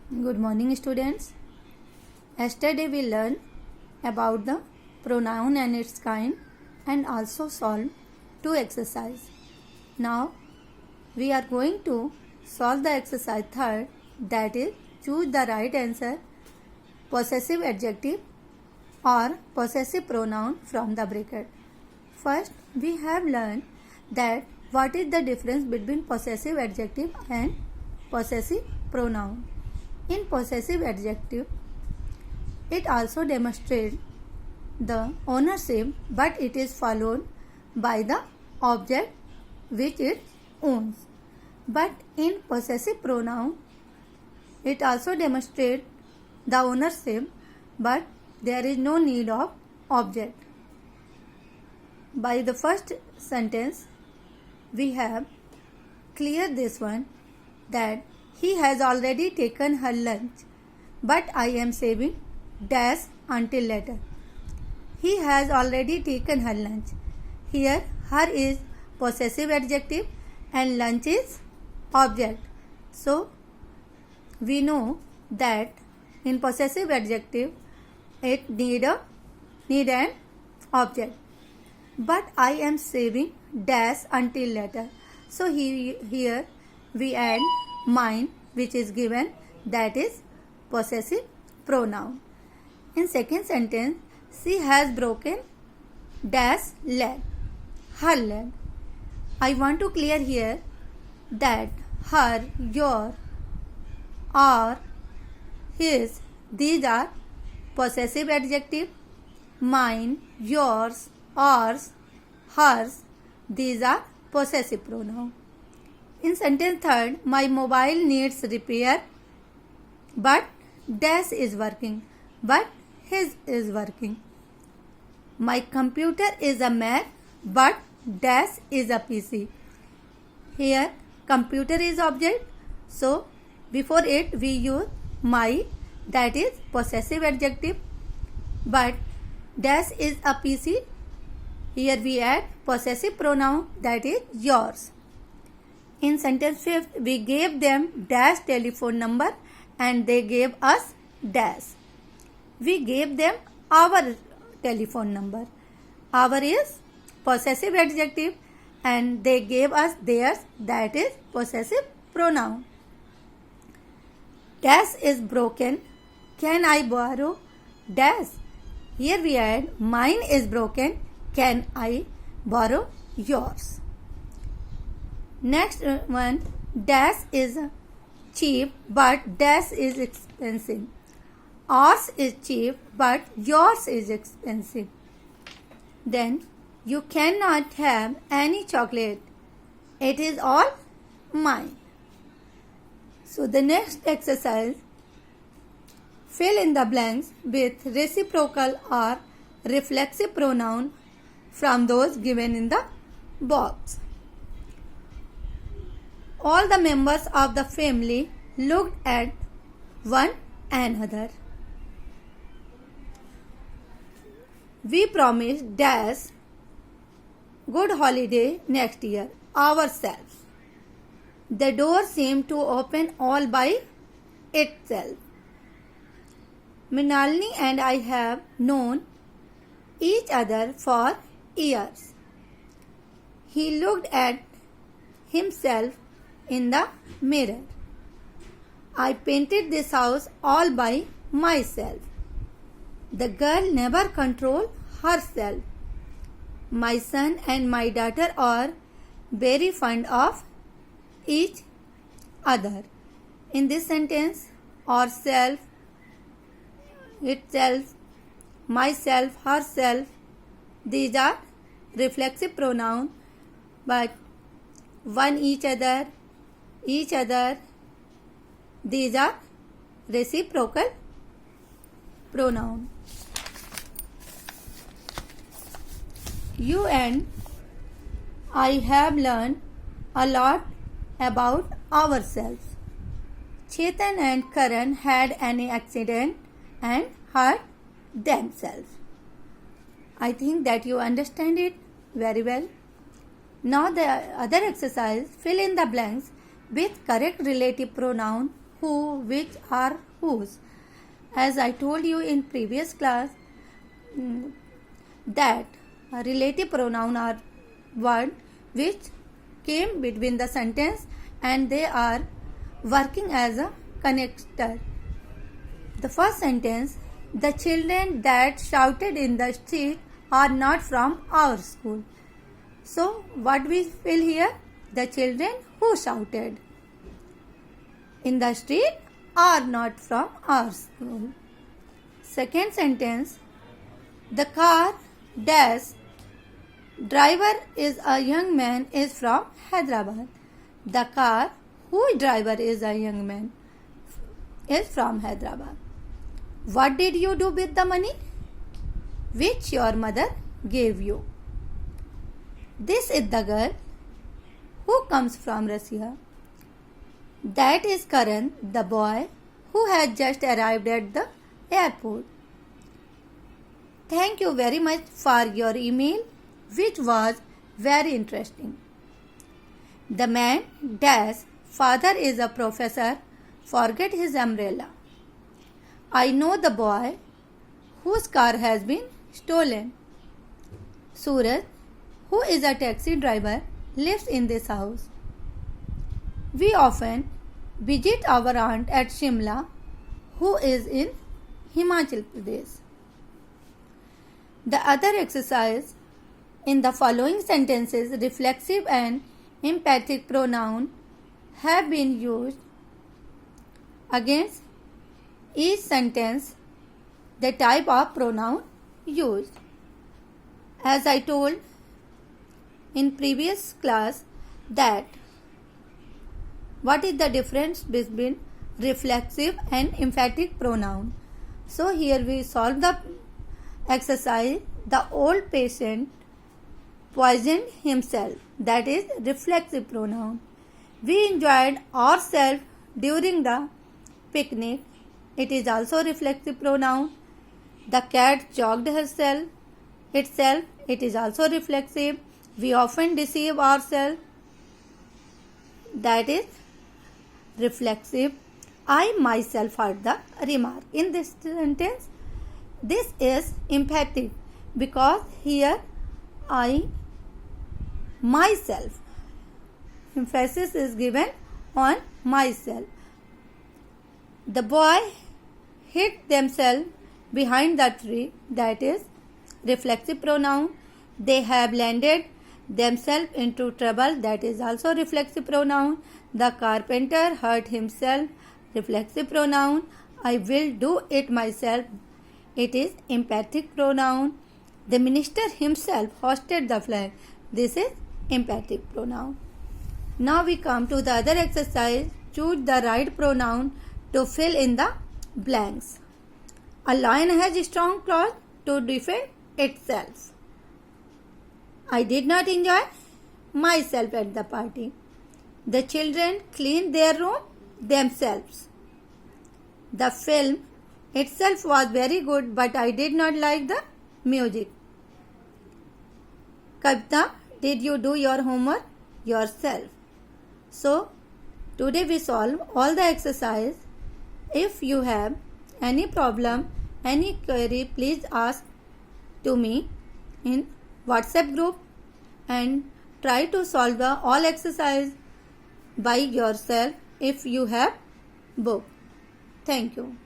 Good morning, students. Yesterday we learned about the pronoun and its kind and also solved two exercises. Now we are going to solve the exercise third, that is choose the right answer, possessive adjective or possessive pronoun from the bracket. First we have learned that what is the difference between possessive adjective and possessive pronoun. In possessive adjective, it also demonstrates the ownership, but it is followed by the object which it owns. But in possessive pronoun, it also demonstrates the ownership, but there is no need of object. By the first sentence, we have clear this one, that he has already taken her lunch, but I am saving dash until later. He has already taken her lunch. Here, her is possessive adjective and lunch is object. So, we know that in possessive adjective, it need an object. But I am saving dash until later. So, here we add mine, which is given, that is possessive pronoun. In second sentence, she has broken dash leg, her leg. I want to clear here that her, your, or, his, these are possessive adjective. Mine, yours, ours, hers, these are possessive pronoun. In sentence third, my mobile needs repair, but dash is working, but his is working. My computer is a Mac, but dash is a PC. Here, computer is object, so before it we use my, that is possessive adjective, but dash is a PC. Here we add possessive pronoun, that is yours. In sentence fifth, we gave them dash telephone number and they gave us dash. We gave them our telephone number. Our is possessive adjective and they gave us theirs, that is possessive pronoun. Dash is broken. Can I borrow dash? Here we add mine is broken. Can I borrow yours? Next one, dash is cheap but dash is expensive. Ours is cheap but yours is expensive. Then you cannot have any chocolate. It is all mine. So the next exercise, fill in the blanks with reciprocal or reflexive pronoun from those given in the box. All the members of the family looked at one another. We promised dash good holiday next year ourselves. The door seemed to open all by itself. Mrinalini and I have known each other for years. He looked at himself in the mirror. I painted this house all by myself. The girl never controlled herself. My son and my daughter are very fond of each other. In this sentence, or self, itself, myself, herself, these are reflexive pronoun, but one, each other, these are reciprocal pronoun. You and I have learned a lot about ourselves. Chetan and Karan had an accident and hurt themselves. I think that you understand it very well. Now the other exercise, fill in the blanks with correct relative pronoun who, which are whose. As I told you in previous class, that relative pronoun are word which came between the sentence and they are working as a connector. The first sentence, the children that shouted in the street are not from our school. So what we feel here? The children who shouted in the street are not from our school. Second sentence, the car dash driver is a young man is from Hyderabad. The car whose driver is a young man is from Hyderabad. What did you do with the money which your mother gave you? This is the girl who comes from Russia. That is Karan, the boy who has just arrived at the airport. Thank you very much for your email, which was very interesting. The man dash father is a professor forget his umbrella. I know the boy whose car has been stolen. Suraj, who is a taxi driver, lives in this house. We often visit our aunt at Shimla, who is in Himachal Pradesh. The other exercise, in the following sentences, reflexive and emphatic pronoun have been used. Against each sentence, the type of pronoun used. As I told in previous class that what is the difference between reflexive and emphatic pronoun. So here we solve the exercise. The old patient poisoned himself. That is reflexive pronoun. We enjoyed ourselves during the picnic. It is also reflexive pronoun. The cat jogged herself. Itself. It is also reflexive. We often deceive ourselves. That is reflexive. I myself heard the remark. In this sentence, this is emphatic because here I myself. Emphasis is given on myself. The boy hid themselves behind the tree. That is reflexive pronoun. They have landed themselves into trouble. That is also reflexive pronoun. The carpenter hurt himself. Reflexive pronoun. I will do it myself. It is emphatic pronoun. The minister himself hoisted the flag. This is emphatic pronoun. Now we come to the other exercise. Choose the right pronoun to fill in the blanks. A lion has strong claws to defend itself. I did not enjoy myself at the party. The children cleaned their room themselves. The film itself was very good, but I did not like the music. Kavita, did you do your homework yourself? So, today we solve all the exercise. If you have any problem, any query, please ask to me in WhatsApp group and try to solve the all exercise by yourself if you have book. Thank you.